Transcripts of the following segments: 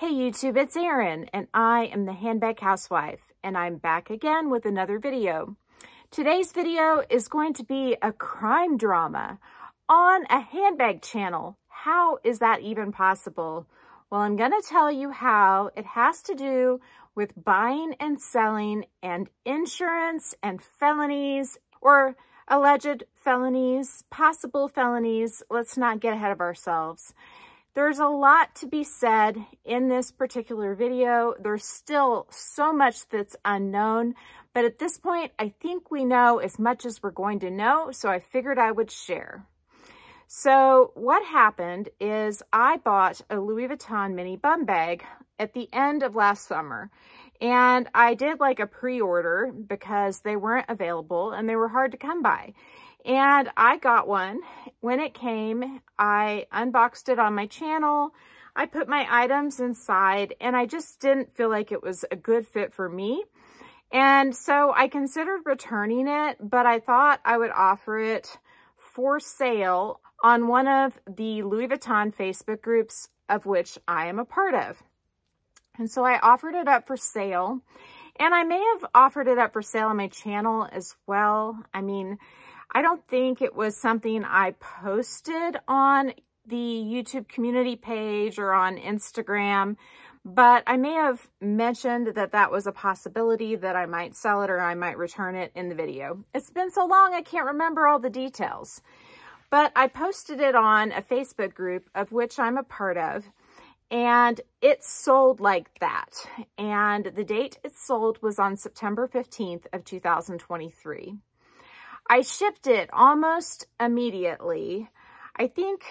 Hey YouTube, it's Erin, and I am the Handbag Housewife, and I'm back again with another video. Today's video is going to be a crime drama on a handbag channel. How is that even possible? Well, I'm going to tell you how. It has to do with buying and selling and insurance and felonies, or alleged felonies, possible felonies. Let's not get ahead of ourselves. There's a lot to be said in this particular video. There's still so much that's unknown, but at this point, I think we know as much as we're going to know, so I figured I would share. So what happened is I bought a Louis Vuitton mini bum bag at the end of last summer, and I did like a pre-order because they weren't available and they were hard to come by. And I got one. When it came, I unboxed it on my channel. I put my items inside, and I just didn't feel like it was a good fit for me. And so I considered returning it, but I thought I would offer it for sale on one of the Louis Vuitton Facebook groups, of which I am a part of. And so I offered it up for sale, and I may have offered it up for sale on my channel as well. I mean, I don't think it was something I posted on the YouTube community page or on Instagram, but I may have mentioned that that was a possibility, that I might sell it or I might return it in the video. It's been so long, I can't remember all the details. But I posted it on a Facebook group of which I'm a part of, and it sold like that. And the date it sold was on September 15th of 2023. I shipped it almost immediately. I think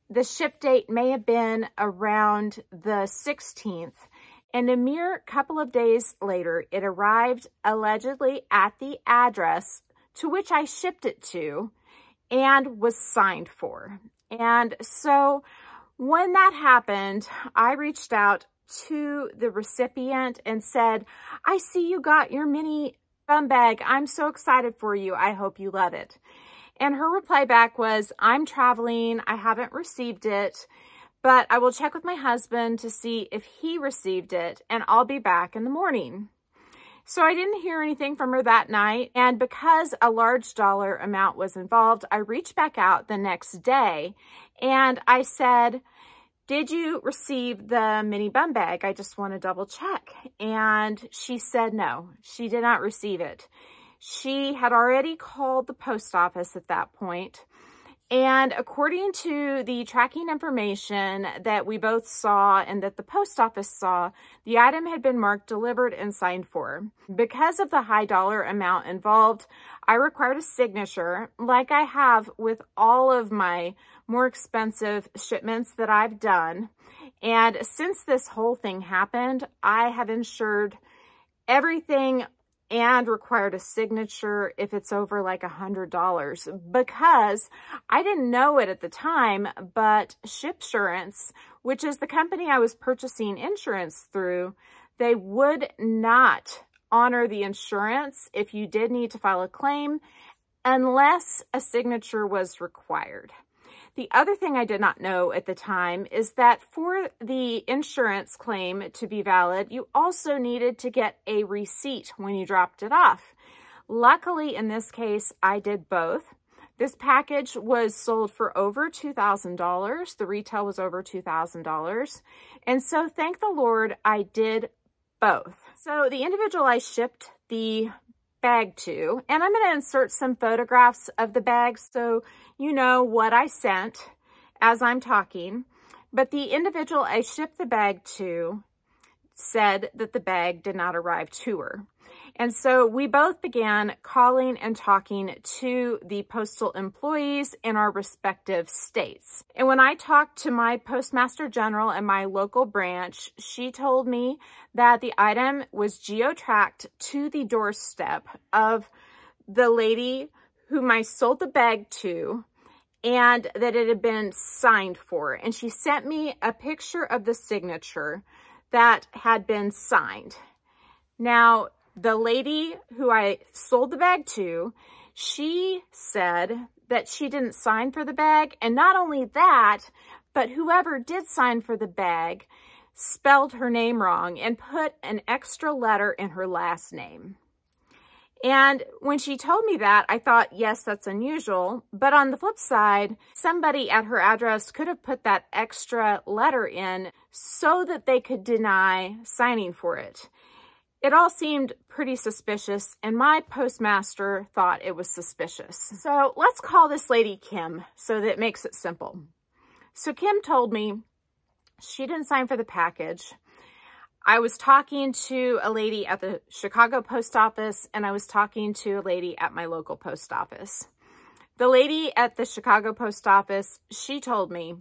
the ship date may have been around the 16th, and a mere couple of days later, it arrived allegedly at the address to which I shipped it to and was signed for. And so when that happened, I reached out to the recipient and said, I see you got your mini bum bag. I'm so excited for you. I hope you love it. And her reply back was, I'm traveling. I haven't received it, but I will check with my husband to see if he received it, and I'll be back in the morning. So I didn't hear anything from her that night. And because a large dollar amount was involved, I reached back out the next day and I said, did you receive the mini bum bag? I just want to double check. And she said no, she did not receive it. She had already called the post office at that point. And according to the tracking information that we both saw and that the post office saw, the item had been marked delivered and signed for. Because of the high dollar amount involved, I required a signature, like I have with all of my more expensive shipments that I've done. And since this whole thing happened, I have insured everything and required a signature if it's over like $100, because I didn't know it at the time, but Shipsurance, which is the company I was purchasing insurance through, they would not honor the insurance if you did need to file a claim unless a signature was required. The other thing I did not know at the time is that for the insurance claim to be valid, you also needed to get a receipt when you dropped it off. Luckily, in this case, I did both. This package was sold for over $2,000. The retail was over $2,000. And so thank the Lord, I did both. So the individual I shipped the bag to, and I'm going to insert some photographs of the bag so you know what I sent as I'm talking, but the individual I shipped the bag to said that the bag did not arrive to her. And so we both began calling and talking to the postal employees in our respective states. And when I talked to my postmaster general in my local branch, she told me that the item was geo-tracked to the doorstep of the lady whom I sold the bag to, and that it had been signed for. And she sent me a picture of the signature that had been signed. Now, the lady who I sold the bag to, she said that she didn't sign for the bag. And not only that, but whoever did sign for the bag spelled her name wrong and put an extra letter in her last name. And when she told me that, I thought, yes, that's unusual. But on the flip side, somebody at her address could have put that extra letter in so that they could deny signing for it. It all seemed pretty suspicious, and my postmaster thought it was suspicious. So let's call this lady Kim so that it makes it simple. So Kim told me she didn't sign for the package. I was talking to a lady at the Chicago post office, and I was talking to a lady at my local post office. The lady at the Chicago post office, she told me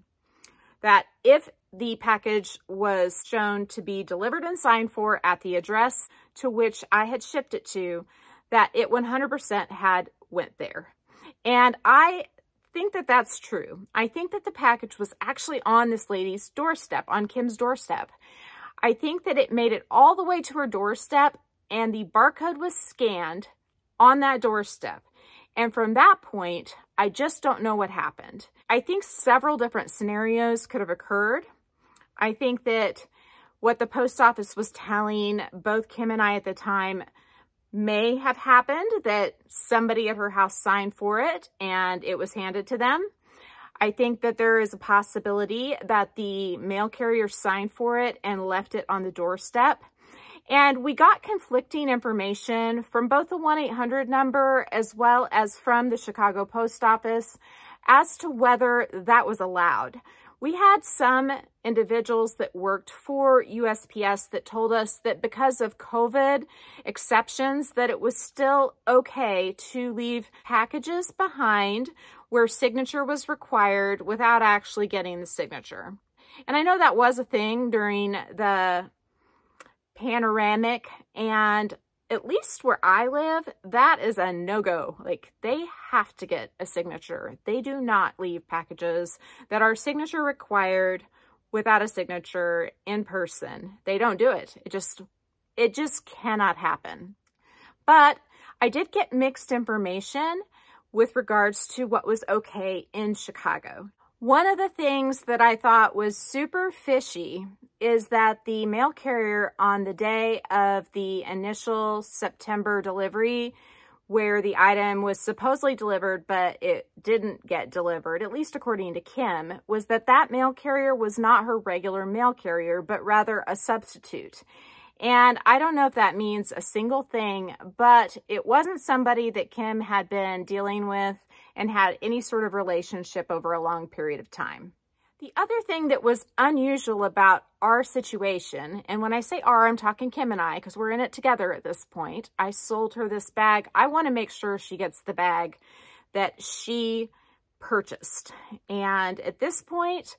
that if the package was shown to be delivered and signed for at the address to which I had shipped it to, that it 100% had went there. And I think that that's true. I think that the package was actually on this lady's doorstep, on Kim's doorstep. I think that it made it all the way to her doorstep and the barcode was scanned on that doorstep. And from that point, I just don't know what happened. I think several different scenarios could have occurred. I think that what the post office was telling both Kim and I at the time may have happened, that somebody at her house signed for it and it was handed to them. I think that there is a possibility that the mail carrier signed for it and left it on the doorstep. And we got conflicting information from both the 1-800 number as well as from the Chicago post office as to whether that was allowed. We had some individuals that worked for USPS that told us that because of COVID exceptions, that it was still okay to leave packages behind where signature was required without actually getting the signature. And I know that was a thing during the panoramic, and at least where I live, that is a no-go. Like, they have to get a signature. They do not leave packages that are signature required without a signature in person. They don't do it. It just cannot happen. But I did get mixed information with regards to what was okay in Chicago. One of the things that I thought was super fishy is that the mail carrier on the day of the initial September delivery, where the item was supposedly delivered, but it didn't get delivered, at least according to Kim, was that mail carrier was not her regular mail carrier, but rather a substitute. And I don't know if that means a single thing, but it wasn't somebody that Kim had been dealing with and had any sort of relationship over a long period of time. The other thing that was unusual about our situation, and when I say our, I'm talking Kim and I, because we're in it together at this point. I sold her this bag. I want to make sure she gets the bag that she purchased. And at this point,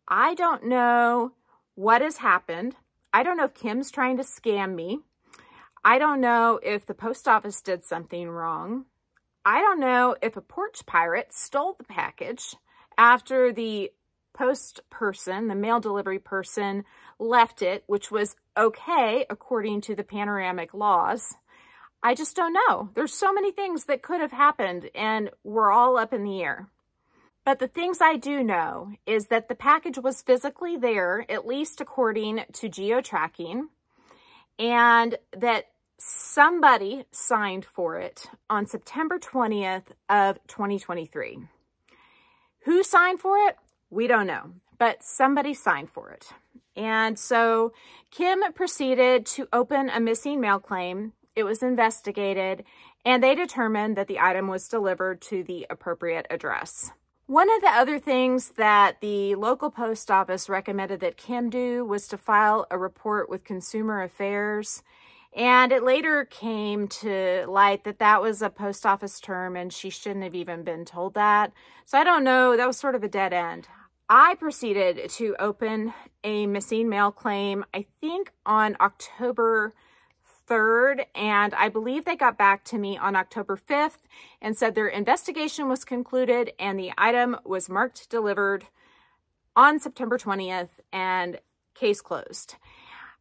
I don't know what has happened. I don't know if Kim's trying to scam me. I don't know if the post office did something wrong. I don't know if a porch pirate stole the package after the post person, the mail delivery person, left it, which was okay according to the panoramic laws. I just don't know. There's so many things that could have happened and we're all up in the air. But the things I do know is that the package was physically there, at least according to geo-tracking, and that somebody signed for it on September 20th of 2023. Who signed for it? We don't know, but somebody signed for it. And so Kim proceeded to open a missing mail claim. It was investigated, and they determined that the item was delivered to the appropriate address. One of the other things that the local post office recommended that Kim do was to file a report with Consumer Affairs. And it later came to light that that was a post office term and she shouldn't have even been told that. So I don't know, that was sort of a dead end. I proceeded to open a missing mail claim, I think on October 3rd, and I believe they got back to me on October 5th and said their investigation was concluded and the item was marked delivered on September 20th and case closed.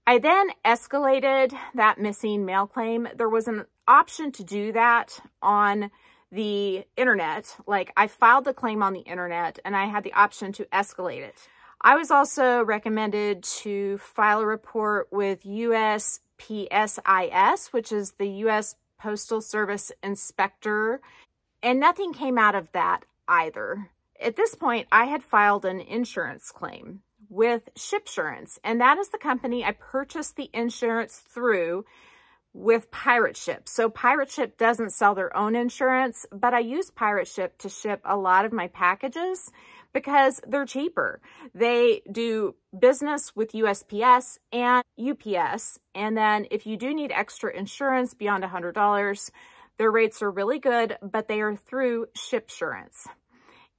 I then escalated that missing mail claim. There was an option to do that on the internet. Like, I filed the claim on the internet and I had the option to escalate it. I was also recommended to file a report with USPSIS, which is the U.S. Postal Service Inspector, and nothing came out of that either. At this point, I had filed an insurance claim with Shipsurance, and that is the company I purchased the insurance through with Pirate Ship. So Pirate Ship doesn't sell their own insurance, but I use Pirate Ship to ship a lot of my packages because they're cheaper. They do business with USPS and UPS. And then if you do need extra insurance beyond $100, their rates are really good, but they are through Shipsurance.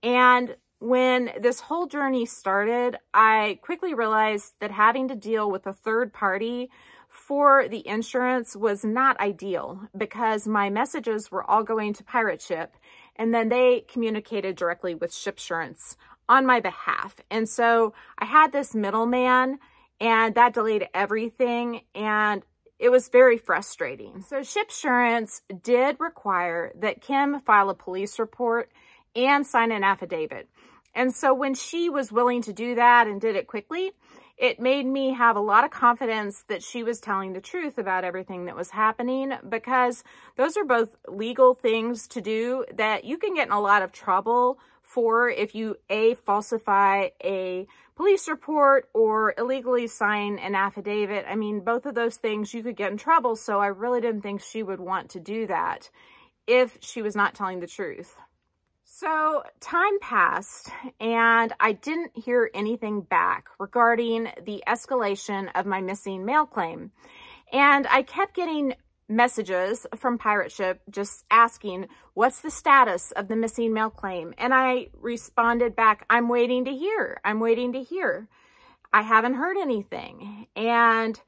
And when this whole journey started, I quickly realized that having to deal with a third party for the insurance was not ideal because my messages were all going to Pirate Ship, and then they communicated directly with Shipsurance on my behalf. And so I had this middleman, and that delayed everything, and it was very frustrating. So Shipsurance did require that Kim file a police report and sign an affidavit. And so when she was willing to do that and did it quickly, it made me have a lot of confidence that she was telling the truth about everything that was happening, because those are both legal things to do that you can get in a lot of trouble for if you falsify a police report or illegally sign an affidavit. I mean, both of those things you could get in trouble, so I really didn't think she would want to do that if she was not telling the truth. So time passed, and I didn't hear anything back regarding the escalation of my missing mail claim. And I kept getting messages from Pirate Ship just asking, what's the status of the missing mail claim? And I responded back, I'm waiting to hear. I'm waiting to hear. I haven't heard anything. And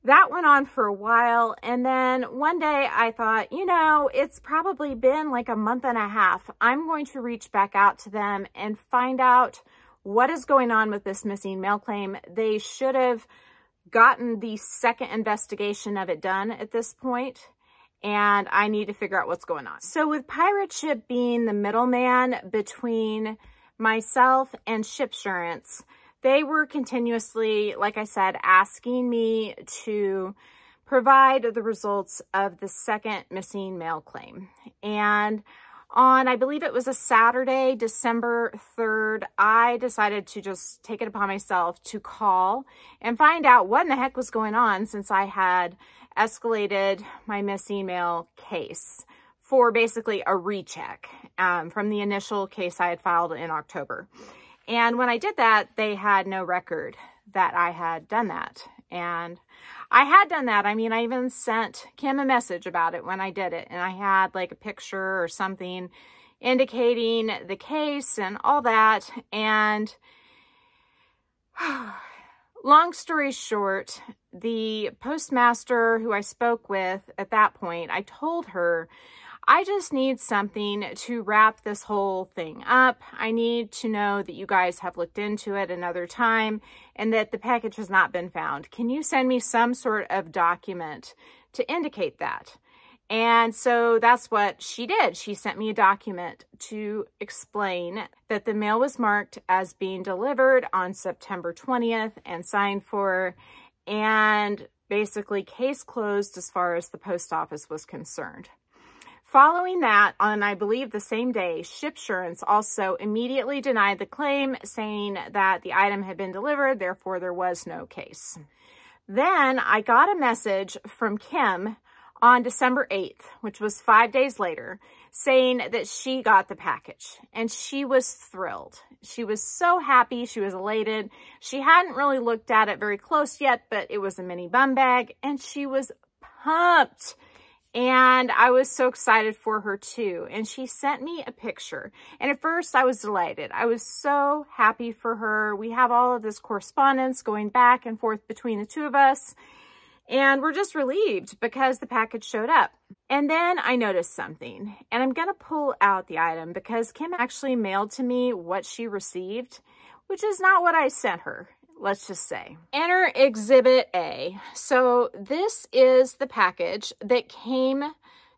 that went on for a while, and then one day I thought, you know, it's probably been like a month and a half. I'm going to reach back out to them and find out what is going on with this missing mail claim. They should have gotten the second investigation of it done at this point, and I need to figure out what's going on. So with Pirate Ship being the middleman between myself and Shipsurance, they were continuously, like I said, asking me to provide the results of the second missing mail claim. And on, I believe it was a Saturday, December 3rd, I decided to just take it upon myself to call and find out what in the heck was going on, since I had escalated my missing mail case for basically a recheck from the initial case I had filed in October. And when I did that, they had no record that I had done that. And I had done that. I mean, I even sent Kim a message about it when I did it. And I had like a picture or something indicating the case and all that. And long story short, the postmaster who I spoke with at that point, I told her, I just need something to wrap this whole thing up. I need to know that you guys have looked into it another time and that the package has not been found. Can you send me some sort of document to indicate that? And so that's what she did. She sent me a document to explain that the mail was marked as being delivered on September 20th and signed for, and basically case closed as far as the post office was concerned. Following that, on I believe the same day, Shipsurance also immediately denied the claim, saying that the item had been delivered, therefore there was no case. Then I got a message from Kim on December 8th, which was 5 days later, saying that she got the package, and she was thrilled. She was so happy. She was elated. She hadn't really looked at it very close yet, but it was a mini Bumbag, and she was pumped. And I was so excited for her too. And she sent me a picture. And at first I was delighted. I was so happy for her. We have all of this correspondence going back and forth between the two of us. And we're just relieved because the package showed up. And then I noticed something. And I'm going to pull out the item because Kim actually mailed to me what she received, which is not what I sent her. Let's just say. Enter Exhibit A. So this is the package that came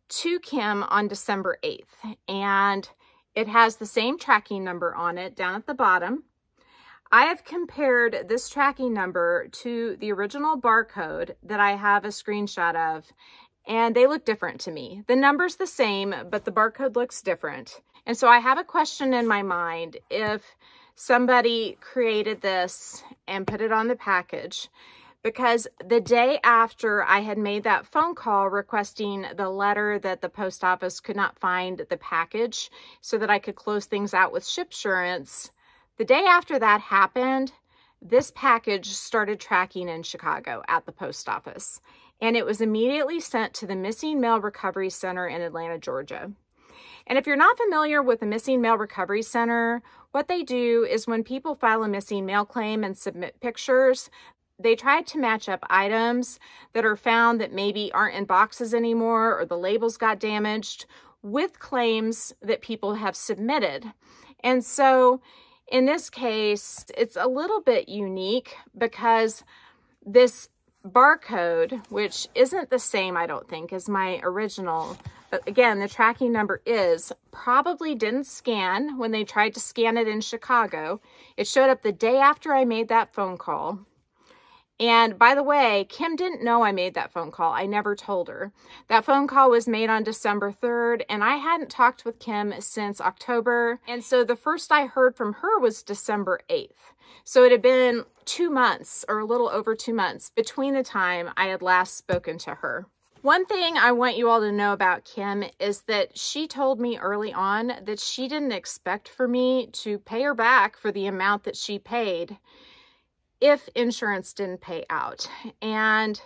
to Kim on December 8th. And it has the same tracking number on it down at the bottom. I have compared this tracking number to the original barcode that I have a screenshot of, and they look different to me. The number's the same, but the barcode looks different. And so I have a question in my mind. If somebody created this and put it on the package, because the day after I had made that phone call requesting the letter that the post office could not find the package so that I could close things out with shipsurance, the day after that happened, this package started tracking in Chicago at the post office, and it was immediately sent to the Missing Mail Recovery Center in Atlanta, Georgia. And if you're not familiar with the Missing Mail Recovery Center, what they do is when people file a missing mail claim and submit pictures, they try to match up items that are found that maybe aren't in boxes anymore or the labels got damaged with claims that people have submitted. And so in this case, it's a little bit unique because this barcode, which isn't the same, I don't think, as my original, but again, the tracking number probably didn't scan when they tried to scan it in Chicago. It showed up the day after I made that phone call. And by the way, Kim didn't know I made that phone call. I never told her. That phone call was made on December 3rd, and I hadn't talked with Kim since October. And so the first I heard from her was December 8th. So it had been 2 months or a little over 2 months between the time I had last spoken to her. One thing I want you all to know about Kim is that she told me early on that she didn't expect for me to pay her back for the amount that she paid if insurance didn't pay out. And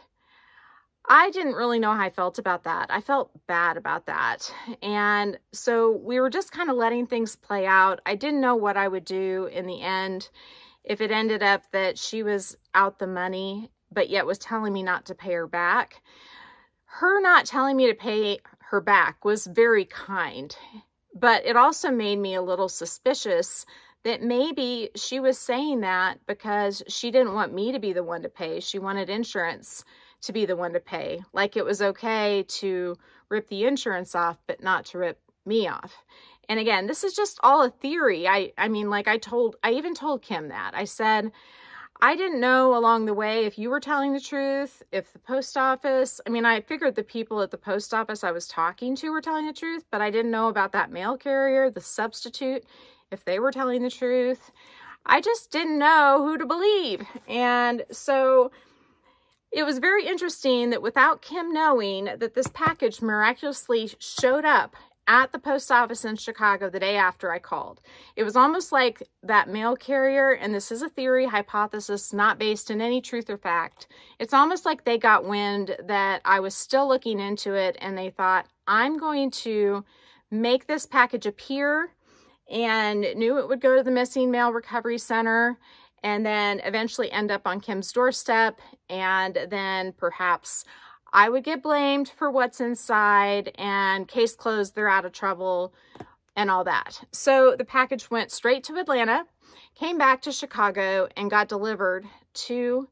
I didn't really know how I felt about that. I felt bad about that. And so we were just kind of letting things play out. I didn't know what I would do in the end if it ended up that she was out the money, but yet was telling me not to pay her back. Her not telling me to pay her back was very kind, but it also made me a little suspicious that maybe she was saying that because she didn't want me to be the one to pay. She wanted insurance to be the one to pay. Like it was okay to rip the insurance off, but not to rip me off. And again, this is just all a theory. I mean, like I even told Kim that. I said, I didn't know along the way if you were telling the truth, if the post office, I mean, I figured the people at the post office I was talking to were telling the truth, but I didn't know about that mail carrier, the substitute, if they were telling the truth. I just didn't know who to believe. And so it was very interesting that without Kim knowing that this package miraculously showed up at the post office in Chicago the day after I called. It was almost like that mail carrier, and this is a theory, hypothesis, not based in any truth or fact. It's almost like they got wind that I was still looking into it, and they thought, I'm going to make this package appear, and knew it would go to the Missing Mail Recovery Center and then eventually end up on Kim's doorstep, and then perhaps I would get blamed for what's inside, and case closed, they're out of trouble, and all that. So the package went straight to Atlanta, came back to Chicago, and got delivered to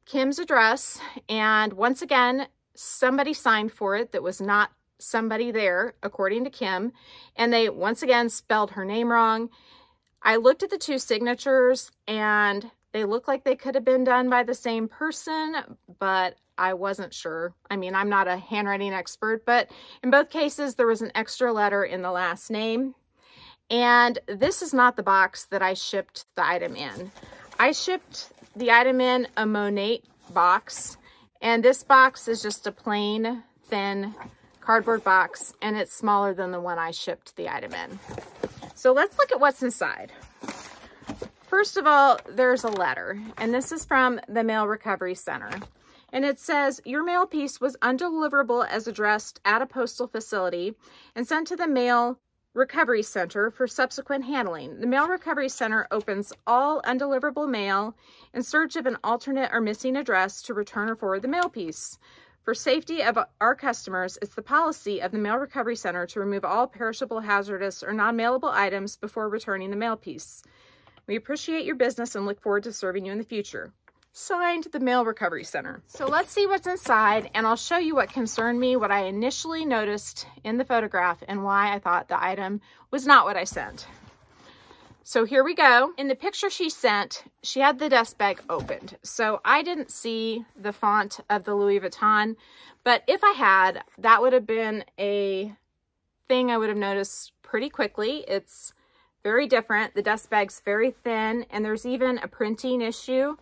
Kim's address. And once again, somebody signed for it that was not somebody there, according to Kim, and they once again spelled her name wrong. I looked at the two signatures, and they look like they could have been done by the same person, but I wasn't sure. I mean, I'm not a handwriting expert, but in both cases, there was an extra letter in the last name. And this is not the box that I shipped the item in. I shipped the item in a Monate box, and this box is just a plain, thin cardboard box, and it's smaller than the one I shipped the item in. So let's look at what's inside. First of all, there's a letter, and this is from the Mail Recovery Center. And it says, your mail piece was undeliverable as addressed at a postal facility and sent to the Mail Recovery Center for subsequent handling. The Mail Recovery Center opens all undeliverable mail in search of an alternate or missing address to return or forward the mail piece. For safety of our customers, it's the policy of the Mail Recovery Center to remove all perishable, hazardous, or non-mailable items before returning the mail piece. We appreciate your business and look forward to serving you in the future. Signed, the Mail Recovery Center. So let's see what's inside, and I'll show you what concerned me, what I initially noticed in the photograph, and why I thought the item was not what I sent. So here we go. In the picture she sent, she had the dust bag opened. So I didn't see the font of the Louis Vuitton, but if I had, that would have been a thing I would have noticed pretty quickly. It's very different. The dust bag's very thin, and there's even a printing issue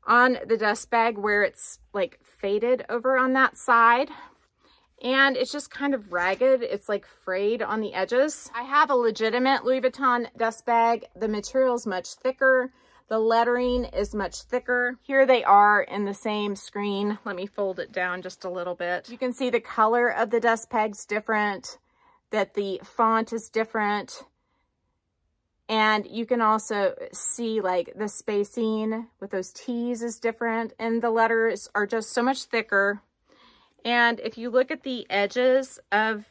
on the dust bag where it's like faded over on that side. And it's just kind of ragged. It's like frayed on the edges. I have a legitimate Louis Vuitton dust bag. The material is much thicker. The lettering is much thicker. Here they are in the same screen. Let me fold it down just a little bit. You can see the color of the dust bag's different, that the font is different. And you can also see like the spacing with those T's is different. And the letters are just so much thicker. And if you look at the edges of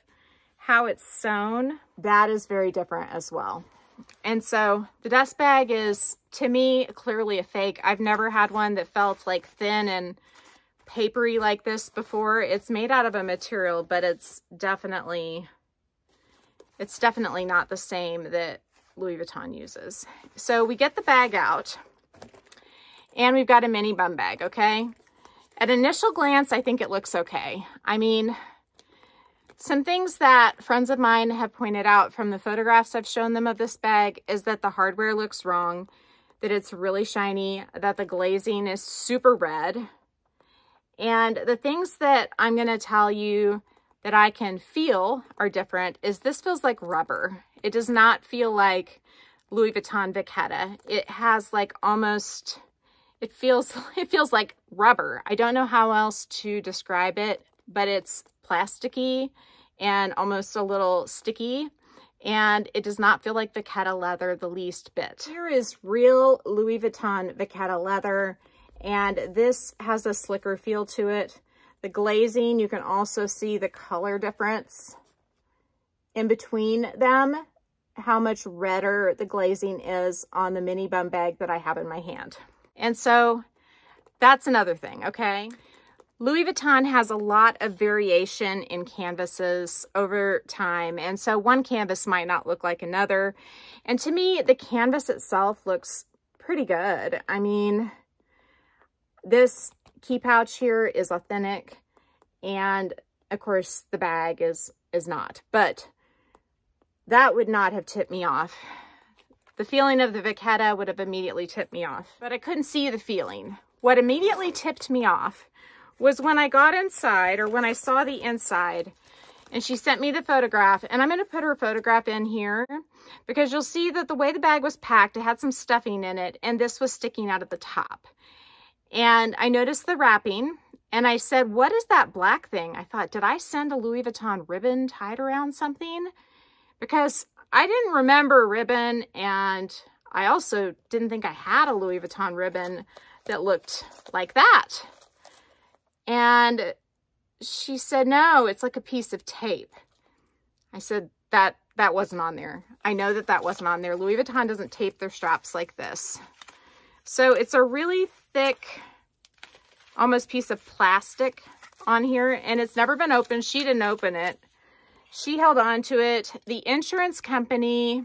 how it's sewn, that is very different as well. And so the dust bag is, to me, clearly a fake. I've never had one that felt like thin and papery like this before. It's made out of a material, but it's definitely not the same that Louis Vuitton uses. So we get the bag out, and we've got a mini bum bag, okay? At initial glance, I think it looks okay. I mean, some things that friends of mine have pointed out from the photographs I've shown them of this bag is that the hardware looks wrong, that it's really shiny, that the glazing is super red. And the things that I'm going to tell you that I can feel are different is this feels like rubber. It does not feel like Louis Vuitton Vachetta. It has like almost... It feels like rubber. I don't know how else to describe it, but it's plasticky and almost a little sticky, and it does not feel like Vachetta leather the least bit. Here is real Louis Vuitton Vachetta leather, and this has a slicker feel to it. The glazing, you can also see the color difference in between them, how much redder the glazing is on the mini bum bag that I have in my hand. And so that's another thing, okay? Louis Vuitton has a lot of variation in canvases over time. And so one canvas might not look like another. And to me, the canvas itself looks pretty good. I mean, this key pouch here is authentic. And of course, the bag is not. But that would not have tipped me off. The feeling of the Vachetta would have immediately tipped me off, but I couldn't see the feeling. What immediately tipped me off was when I got inside, or when I saw the inside, and she sent me the photograph, and I'm going to put her photograph in here because you'll see that the way the bag was packed, it had some stuffing in it, and this was sticking out at the top. And I noticed the wrapping, and I said, what is that black thing? I thought, did I send a Louis Vuitton ribbon tied around something? Because I didn't remember ribbon, and I also didn't think I had a Louis Vuitton ribbon that looked like that. And she said, no, it's like a piece of tape. I said, that wasn't on there. I know that wasn't on there. Louis Vuitton doesn't tape their straps like this. So it's a really thick, almost piece of plastic on here, and it's never been opened. She didn't open it. She held on to it. The insurance company,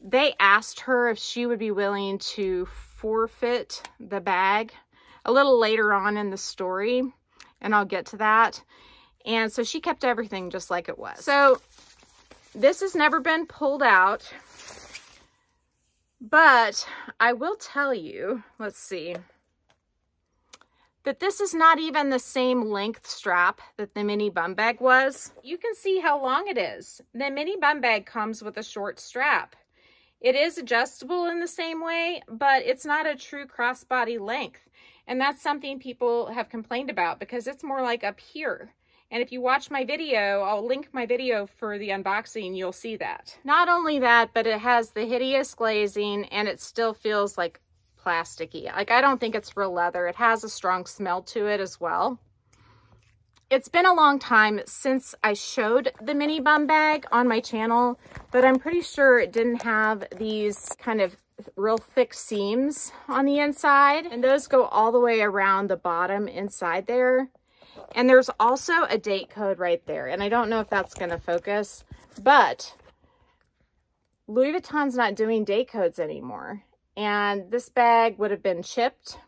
they asked her if she would be willing to forfeit the bag a little later on in the story, and I'll get to that. And so she kept everything just like it was. So this has never been pulled out, but I will tell you, let's see, that this is not even the same length strap that the mini bum bag was. You can see how long it is. The mini bum bag comes with a short strap. It is adjustable in the same way, but it's not a true crossbody length. And that's something people have complained about because it's more like up here. And if you watch my video, I'll link my video for the unboxing, you'll see that. Not only that, but it has the hideous glazing and it still feels like plasticky. Like, I don't think it's real leather. It has a strong smell to it as well. It's been a long time since I showed the mini bum bag on my channel, but I'm pretty sure it didn't have these kind of real thick seams on the inside, and those go all the way around the bottom inside there. And there's also a date code right there, and I don't know if that's going to focus, but Louis Vuitton's not doing date codes anymore. And this bag would have been chipped.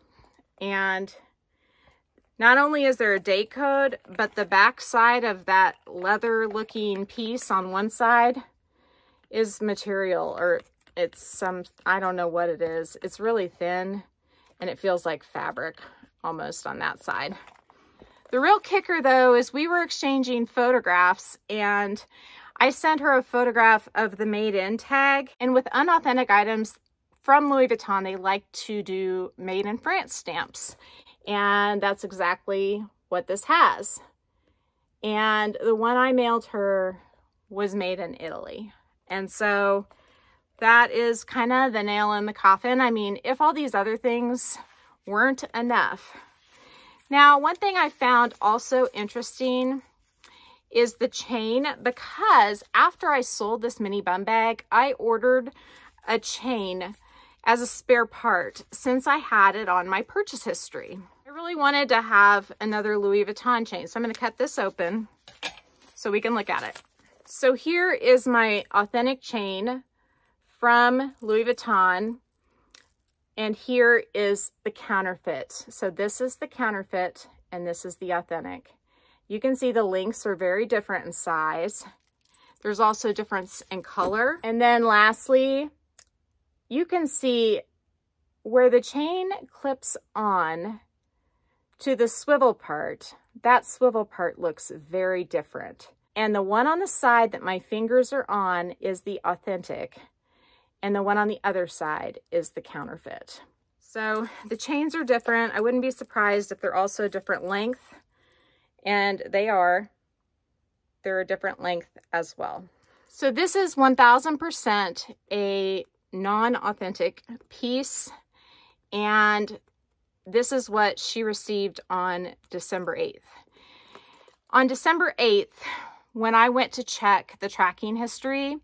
And not only is there a date code, but the back side of that leather looking piece on one side is material, or it's some, I don't know what it is. It's really thin and it feels like fabric almost on that side. The real kicker though is we were exchanging photographs, and I sent her a photograph of the made in tag, and with unauthentic items from Louis Vuitton, they like to do made in France stamps. And that's exactly what this has. And the one I mailed her was made in Italy. And so that is kind of the nail in the coffin. I mean, if all these other things weren't enough. Now, one thing I found also interesting is the chain, because after I sold this mini bum bag, I ordered a chain as a spare part since I had it on my purchase history. I really wanted to have another Louis Vuitton chain, so I'm going to cut this open so we can look at it. So here is my authentic chain from Louis Vuitton, and here is the counterfeit. So this is the counterfeit and this is the authentic. You can see the links are very different in size. There's also a difference in color. And then lastly, you can see where the chain clips on to the swivel part. That swivel part looks very different. And the one on the side that my fingers are on is the authentic, and the one on the other side is the counterfeit. So the chains are different. I wouldn't be surprised if they're also a different length, and they're a different length as well. So this is 1000% a non-authentic piece, and this is what she received on December 8th. On December 8th, when I went to check the tracking history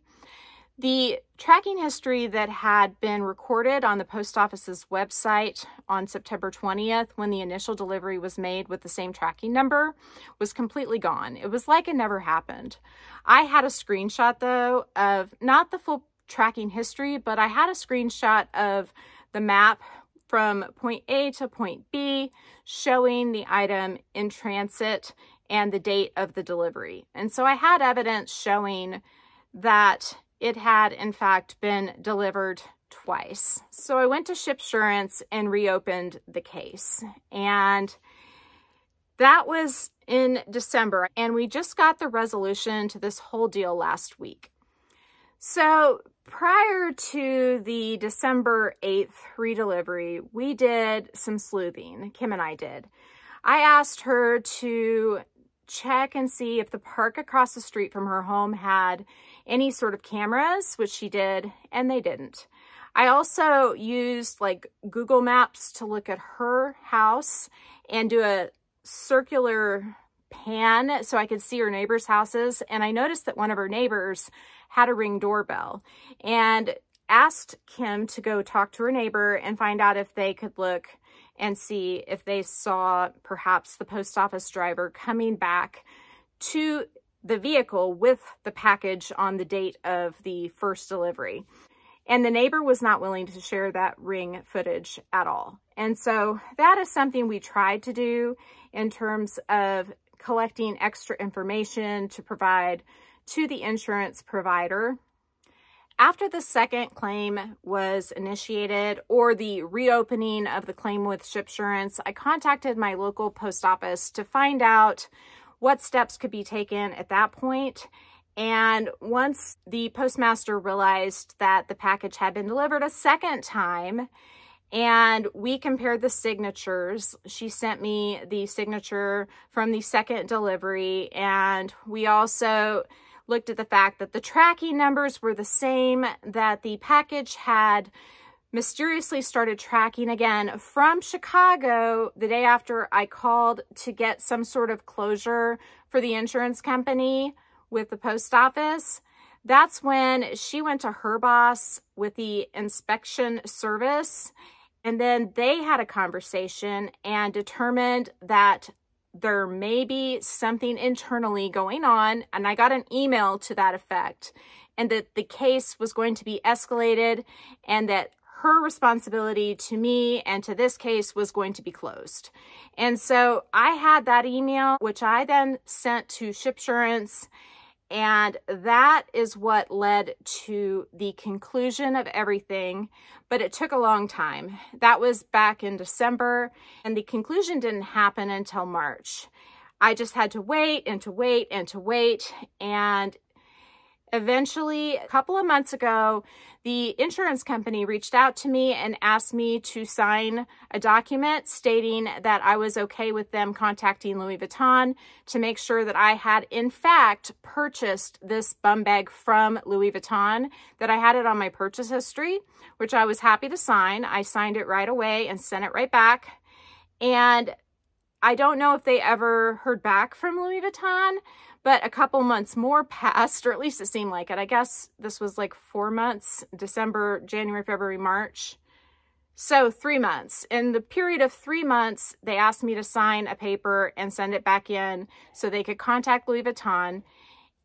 that had been recorded on the post office's website on September 20th, when the initial delivery was made with the same tracking number, was completely gone. It was like it never happened. I had a screenshot though of not the full tracking history, but I had a screenshot of the map from point A to point B showing the item in transit and the date of the delivery. And so I had evidence showing that it had in fact been delivered twice. So I went to Shipsurance and reopened the case. And that was in December. And we just got the resolution to this whole deal last week. So prior to the December 8th redelivery, we did some sleuthing. Kim and I did. I asked her to check and see if the park across the street from her home had any sort of cameras, which she did, and they didn't. I also used like Google Maps to look at her house and do a circular pan so I could see her neighbors' houses. And I noticed that one of her neighbors had a Ring doorbell, and asked Kim to go talk to her neighbor and find out if they could look and see if they saw perhaps the post office driver coming back to the vehicle with the package on the date of the first delivery. And the neighbor was not willing to share that Ring footage at all. And so that is something we tried to do in terms of collecting extra information to provide to the insurance provider. After the second claim was initiated, or the reopening of the claim with Shipsurance, I contacted my local post office to find out what steps could be taken at that point. And once the postmaster realized that the package had been delivered a second time, and we compared the signatures, she sent me the signature from the second delivery, and we also looked at the fact that the tracking numbers were the same, that the package had mysteriously started tracking again from Chicago the day after I called to get some sort of closure for the insurance company with the post office. That's when she went to her boss with the inspection service, and then they had a conversation and determined that there may be something internally going on, and I got an email to that effect. and that the case was going to be escalated and that her responsibility to me and to this case was going to be closed. And so I had that email, which I then sent to Shipsurance, and that is what led to the conclusion of everything, but it took a long time. That was back in December, and the conclusion didn't happen until March. I just had to wait and to wait and to wait, and eventually, a couple of months ago, the insurance company reached out to me and asked me to sign a document stating that I was okay with them contacting Louis Vuitton to make sure that I had, in fact, purchased this bum bag from Louis Vuitton, that I had it on my purchase history, which I was happy to sign. I signed it right away and sent it right back. And I don't know if they ever heard back from Louis Vuitton, but a couple months more passed, or at least it seemed like it. I guess this was like 4 months, December, January, February, March. So 3 months. In the period of 3 months, they asked me to sign a paper and send it back in so they could contact Louis Vuitton.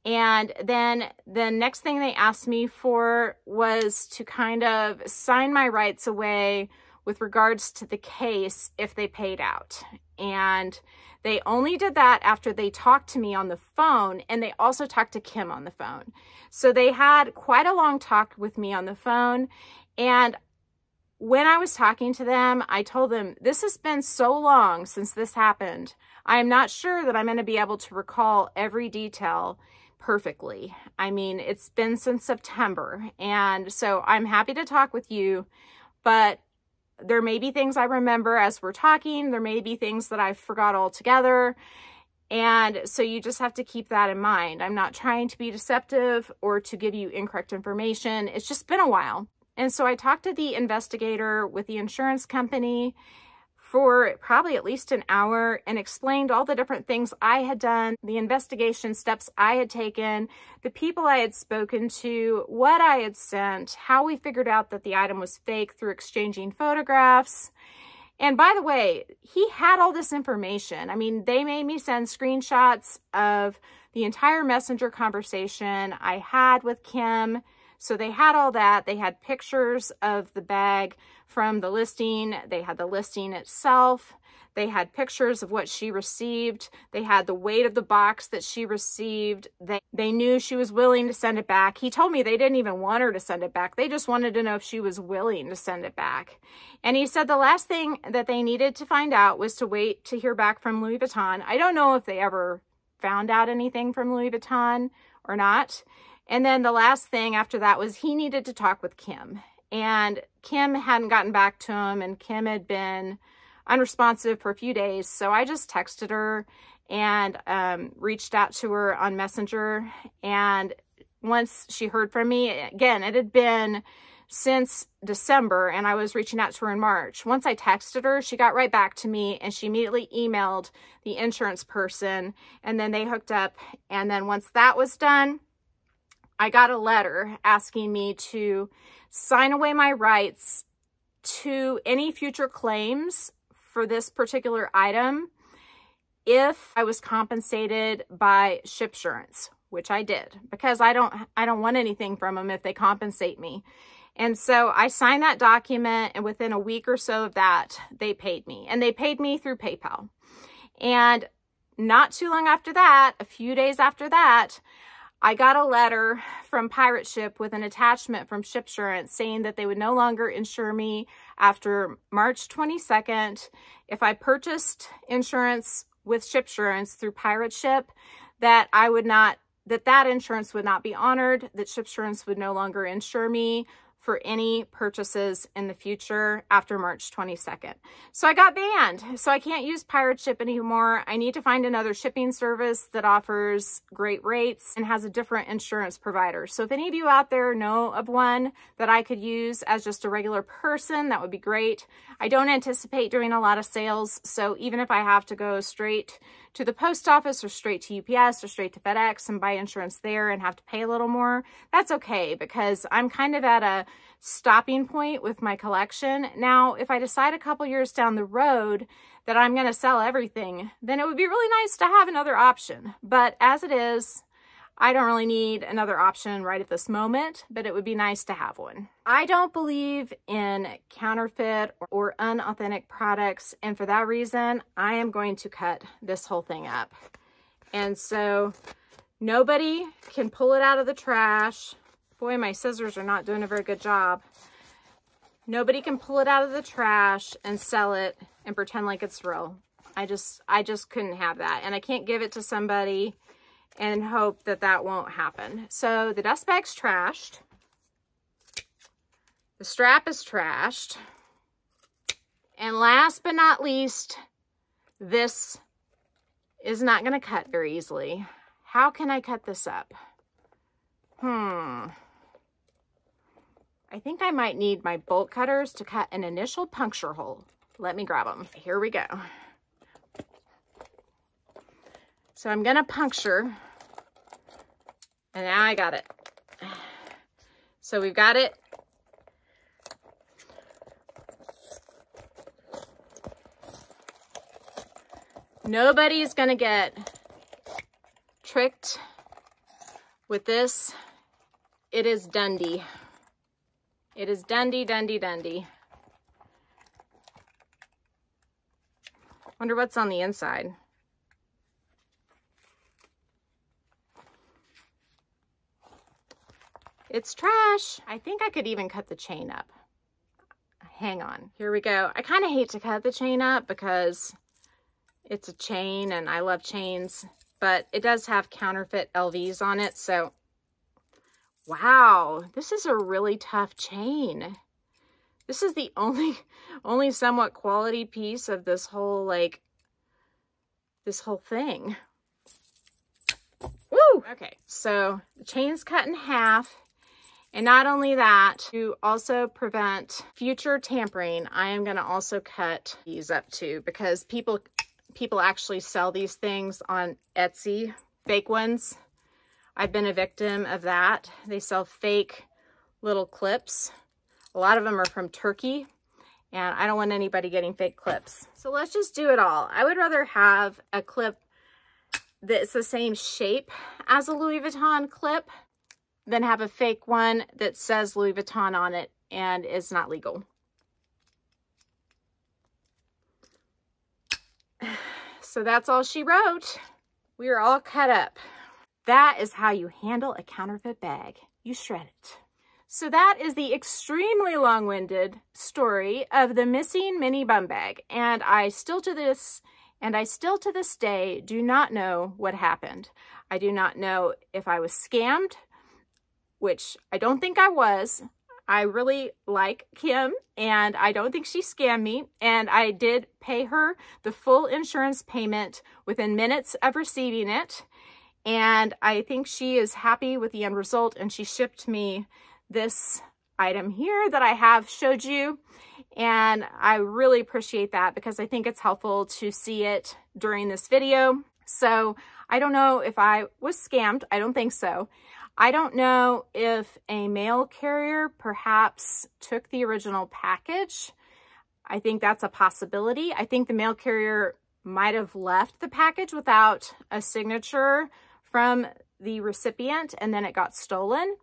And then the next thing they asked me for was to kind of sign my rights away with regards to the case if they paid out. And they only did that after they talked to me on the phone, and they also talked to Kim on the phone. So they had quite a long talk with me on the phone. And when I was talking to them, I told them, this has been so long since this happened. I'm not sure that I'm going to be able to recall every detail perfectly. I mean, it's been since September. And so I'm happy to talk with you, but there may be things I remember as we're talking. There may be things that I forgot altogether. And so you just have to keep that in mind. I'm not trying to be deceptive or to give you incorrect information. It's just been a while. And so I talked to the investigator with the insurance company for probably at least an hour and explained all the different things I had done, the investigation steps I had taken, the people I had spoken to, what I had sent, how we figured out that the item was fake through exchanging photographs. And by the way, he had all this information. I mean, they made me send screenshots of the entire messenger conversation I had with Kim. So they had all that. They had pictures of the bag from the listing. They had the listing itself. They had pictures of what she received. They had the weight of the box that she received. They knew she was willing to send it back. He told me they didn't even want her to send it back. They just wanted to know if she was willing to send it back. And he said the last thing that they needed to find out was to wait to hear back from Louis Vuitton. I don't know if they ever found out anything from Louis Vuitton or not. And then the last thing after that was he needed to talk with Kim. And Kim hadn't gotten back to him, and Kim had been unresponsive for a few days. So I just texted her and reached out to her on Messenger. And once she heard from me, again, it had been since December, and I was reaching out to her in March. Once I texted her, she got right back to me, and she immediately emailed the insurance person, and then they hooked up. And then once that was done, I got a letter asking me to sign away my rights to any future claims for this particular item if I was compensated by Shipsurance, which I did, because I don't want anything from them if they compensate me. And so I signed that document, and within a week or so of that, they paid me, and they paid me through PayPal. And not too long after that, a few days after that, I got a letter from Pirate Ship with an attachment from Shipsurance saying that they would no longer insure me after March 22nd. If I purchased insurance with Shipsurance through Pirate Ship, that that insurance would not be honored, that Shipsurance would no longer insure me for any purchases in the future after March 22nd. So I got banned. So I can't use Pirate Ship anymore. I need to find another shipping service that offers great rates and has a different insurance provider. So if any of you out there know of one that I could use as just a regular person, that would be great. I don't anticipate doing a lot of sales. So even if I have to go straight to the post office or straight to UPS or straight to FedEx and buy insurance there and have to pay a little more, that's okay, because I'm kind of at a stopping point with my collection. Now, if I decide a couple years down the road that I'm going to sell everything, then it would be really nice to have another option. But as it is, I don't really need another option right at this moment, but it would be nice to have one. I don't believe in counterfeit or unauthentic products, and for that reason, I am going to cut this whole thing up. And so nobody can pull it out of the trash. Boy, my scissors are not doing a very good job. Nobody can pull it out of the trash and sell it and pretend like it's real. I just couldn't have that. And I can't give it to somebody and hope that that won't happen. So the dust bag's trashed. The strap is trashed. And last but not least, this is not going to cut very easily. How can I cut this up? I think I might need my bolt cutters to cut an initial puncture hole. Let me grab them. Here we go. So I'm going to puncture, and now I got it. So we've got it. Nobody's going to get tricked with this. It is Dundee. It is Dundee, Dundee, Dundee. Wonder what's on the inside. It's trash. I think I could even cut the chain up. Hang on. Here we go. I kind of hate to cut the chain up because it's a chain and I love chains, but it does have counterfeit LVs on it. So, wow, this is a really tough chain. This is the only somewhat quality piece of this whole, like, this whole thing. Woo! Okay, so the chain's cut in half. And not only that, to also prevent future tampering, I am going to also cut these up too, because people actually sell these things on Etsy, fake ones. I've been a victim of that. They sell fake little clips. A lot of them are from Turkey, and I don't want anybody getting fake clips. So let's just do it all. I would rather have a clip that's the same shape as a Louis Vuitton clip than have a fake one that says Louis Vuitton on it and is not legal. So that's all she wrote. We are all cut up. That is how you handle a counterfeit bag. You shred it. So that is the extremely long-winded story of the missing mini bum bag. And I still to this day do not know what happened. I do not know if I was scammed, which I don't think I was. I really like Kim, and I don't think she scammed me. And I did pay her the full insurance payment within minutes of receiving it. And I think she is happy with the end result, and she shipped me this item here that I have showed you. And I really appreciate that because I think it's helpful to see it during this video. So I don't know if I was scammed. I don't think so. I don't know if a mail carrier perhaps took the original package. I think that's a possibility. I think the mail carrier might have left the package without a signature from the recipient and then it got stolen.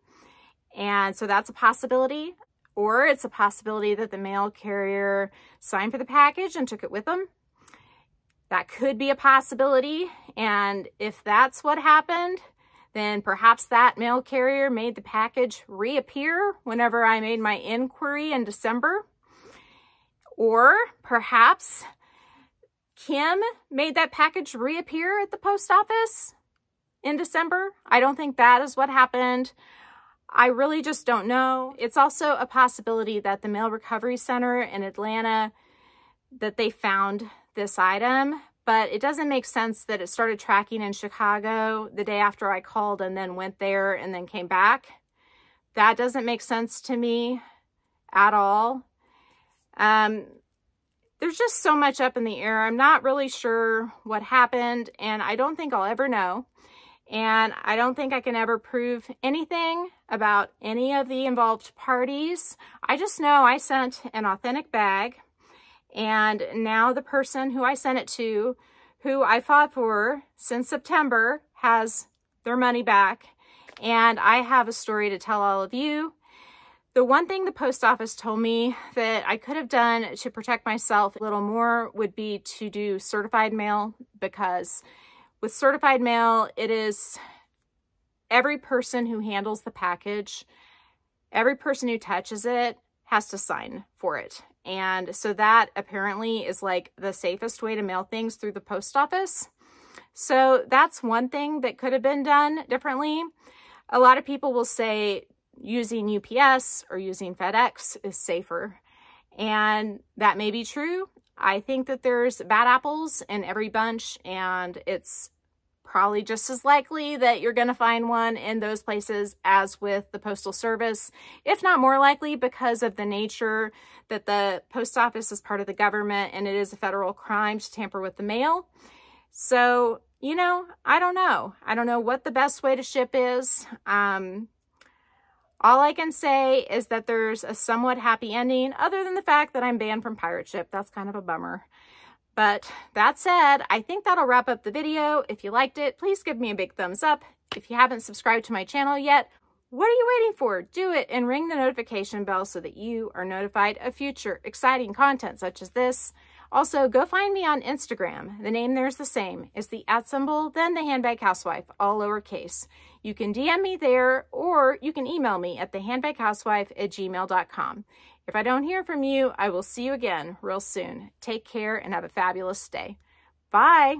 And so that's a possibility. Or it's a possibility that the mail carrier signed for the package and took it with them. That could be a possibility. And if that's what happened, then perhaps that mail carrier made the package reappear whenever I made my inquiry in December. Or perhaps Kim made that package reappear at the post office in December. I don't think that is what happened. I really just don't know. It's also a possibility that the Mail Recovery Center in Atlanta, that they found this item, but it doesn't make sense that it started tracking in Chicago the day after I called and then went there and then came back. That doesn't make sense to me at all. There's just so much up in the air. I'm not really sure what happened, and I don't think I'll ever know. And I don't think I can ever prove anything about any of the involved parties. I just know I sent an authentic bag, and now the person who I sent it to, who I fought for since September, has their money back. And I have a story to tell all of you. The one thing the post office told me that I could have done to protect myself a little more would be to do certified mail, because with certified mail, it is every person who handles the package, every person who touches it has to sign for it. And so that apparently is like the safest way to mail things through the post office. So that's one thing that could have been done differently. A lot of people will say using UPS or using FedEx is safer. And that may be true. I think that there's bad apples in every bunch, and it's probably just as likely that you're going to find one in those places as with the Postal Service, if not more likely, because of the nature that the post office is part of the government and it is a federal crime to tamper with the mail. So, you know, I don't know. I don't know what the best way to ship is. All I can say is that there's a somewhat happy ending, other than the fact that I'm banned from pirate ship. That's kind of a bummer. But that said, I think that'll wrap up the video. If you liked it, please give me a big thumbs up. If you haven't subscribed to my channel yet, what are you waiting for? Do it and ring the notification bell so that you are notified of future exciting content such as this. Also, go find me on Instagram. The name there's the same. It's the @ then the Handbag Housewife, all lowercase. You can DM me there, or you can email me at thehandbaghousewife@gmail.com. If I don't hear from you, I will see you again real soon. Take care and have a fabulous day. Bye.